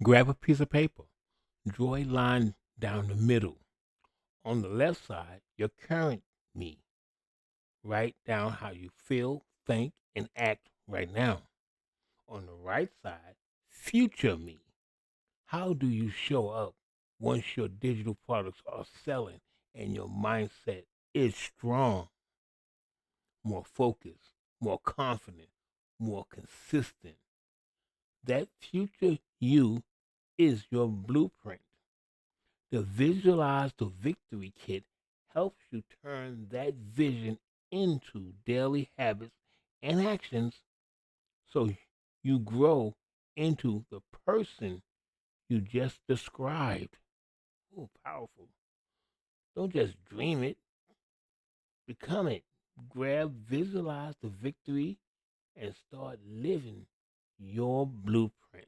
Grab a piece of paper. Draw a line down the middle. On the left side, your current me. Write down how you feel, think, and act right now. On the right side, future me. How do you show up once your digital products are selling and your mindset is strong, more focused, more confident, more consistent? That future you is your blueprint. The Visualize the Victory Kit helps you turn that vision into daily habits and actions so you grow into the person you just described. Oh, powerful. Don't just dream it, become it. Grab Visualize the Victory and start living your blueprint.